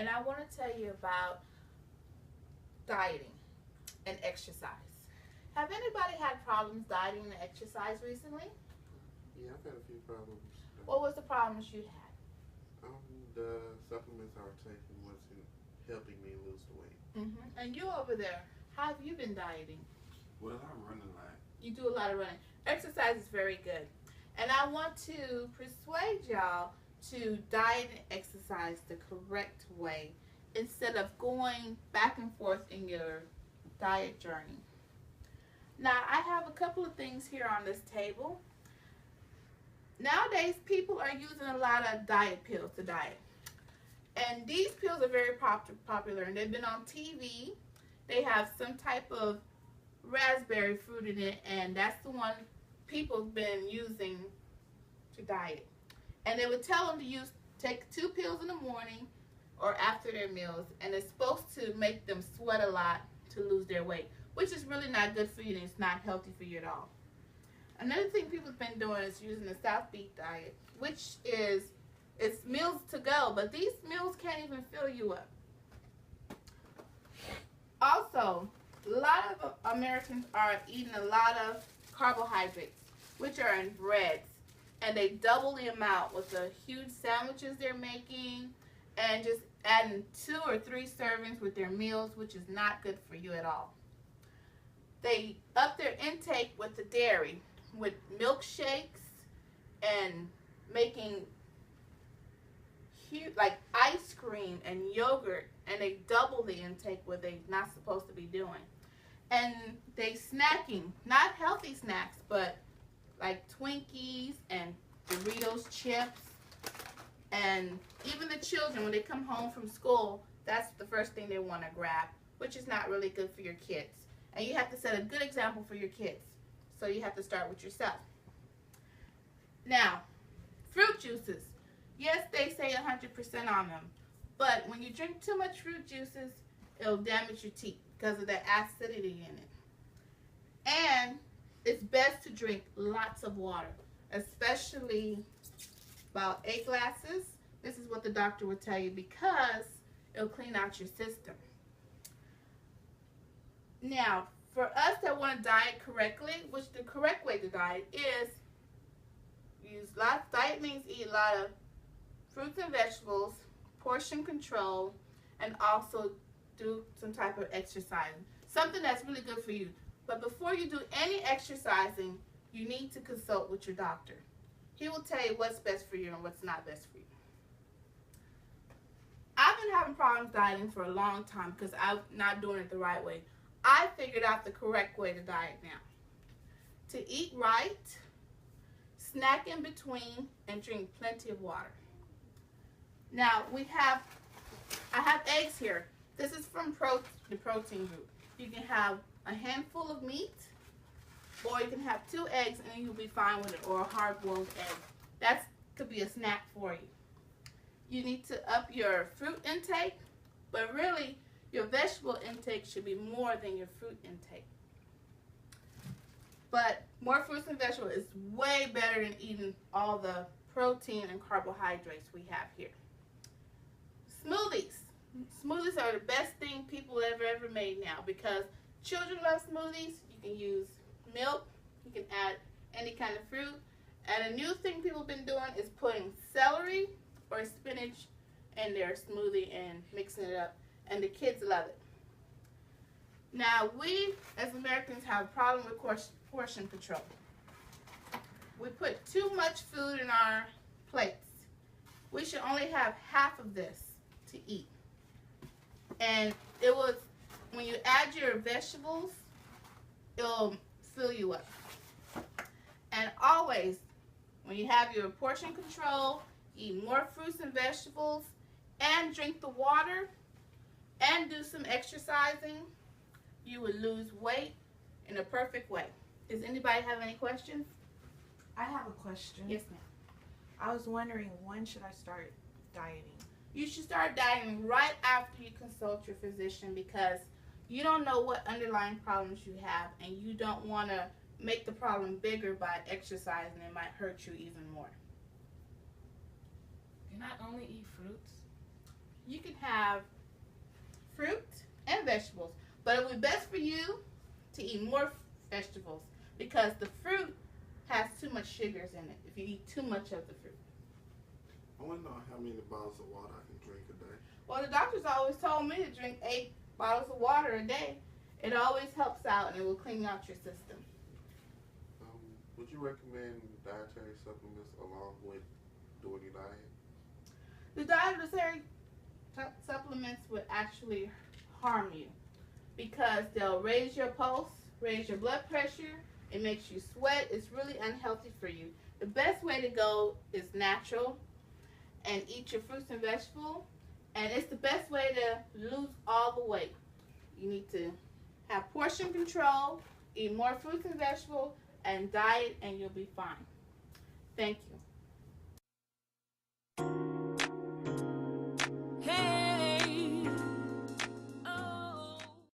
and I want to tell you about dieting and exercise. Have anybody had problems dieting and exercise recently? Yeah, I've had a few problems. What was the problems you had? The supplements I was taking wasn't helping me lose the weight. And you over there, how have you been dieting? Well, I run a lot. You do a lot of running. Exercise is very good. And I want to persuade y'all to diet and exercise the correct way instead of going back and forth in your diet journey. Now, I have a couple of things here on this table. Nowadays, people are using a lot of diet pills to diet. And these pills are very popular, and they've been on TV. They have some type of raspberry fruit in it, and that's the one people have been using to diet. And they would tell them to take 2 pills in the morning or after their meals, and it's supposed to make them sweat a lot to lose their weight, which is really not good for you, and it's not healthy for you at all. Another thing people have been doing is using the South Beat diet, which is it's meals to go, but these meals can't even fill you up. Also, a lot of Americans are eating a lot of carbohydrates, which are in breads, and they double the amount with the huge sandwiches they're making and just adding 2 or 3 servings with their meals, which is not good for you at all. They up their intake with the dairy, with milkshakes and making huge, like ice cream and yogurt, and they double the intake what they're not supposed to be doing. And they snacking, not healthy snacks, but like Twinkies and Doritos chips. And even the children, when they come home from school, that's the first thing they want to grab, which is not really good for your kids. And you have to set a good example for your kids. So you have to start with yourself. Now, fruit juices. Yes, they say 100% on them. But when you drink too much fruit juices, it'll damage your teeth because of the acidity in it. And it's best to drink lots of water, especially about 8 glasses. This is what the doctor would tell you because it'll clean out your system. Now, for us that want to diet correctly, which the correct way to diet is use lots. Diet means eat a lot of fruits and vegetables, portion control, and also do some type of exercising. Something that's really good for you. But before you do any exercising, you need to consult with your doctor. He will tell you what's best for you and what's not best for you. I've been having problems dieting for a long time because I'm not doing it the right way. I figured out the correct way to diet now. To eat right, snack in between, and drink plenty of water. Now, I have eggs here. This is from the protein group. You can have a handful of meat, or you can have 2 eggs and you'll be fine with it, or a hard-boiled egg. That could be a snack for you. You need to up your fruit intake, but really, your vegetable intake should be more than your fruit intake. But more fruits and vegetables is way better than eating all the protein and carbohydrates we have here. Smoothies. Smoothies are the best thing people have ever made now because children love smoothies. You can use milk. You can add any kind of fruit. And a new thing people have been doing is putting celery or spinach in their smoothie and mixing it up. And the kids love it. Now, we as Americans have a problem with portion control. We put too much food in our plates. We should only have half of this to eat. And when you add your vegetables, it'll fill you up. And always, when you have your portion control, eat more fruits and vegetables, and drink the water, and do some exercising, you would lose weight in a perfect way. Does anybody have any questions? I have a question. Yes, ma'am. I was wondering, when should I start dieting? You should start dieting right after you consult your physician because you don't know what underlying problems you have, and you don't want to make the problem bigger by exercising. It might hurt you even more. Can I only eat fruits? you can have fruit and vegetables. But it would be best for you to eat more vegetables because the fruit has too much sugars in it if you eat too much of the fruit. I want to know how many bottles of water I can drink a day. Well, the doctors always told me to drink 8 bottles of water a day. It always helps out and it will clean out your system. Would you recommend dietary supplements along with doing your diet? The dietary supplements would actually harm you because they'll raise your pulse, raise your blood pressure, it makes you sweat. It's really unhealthy for you. The best way to go is natural and eat your fruits and vegetables, and it's the best way to lose all the weight. You need to have portion control, eat more fruits and vegetables, and diet, and you'll be fine. Thank you.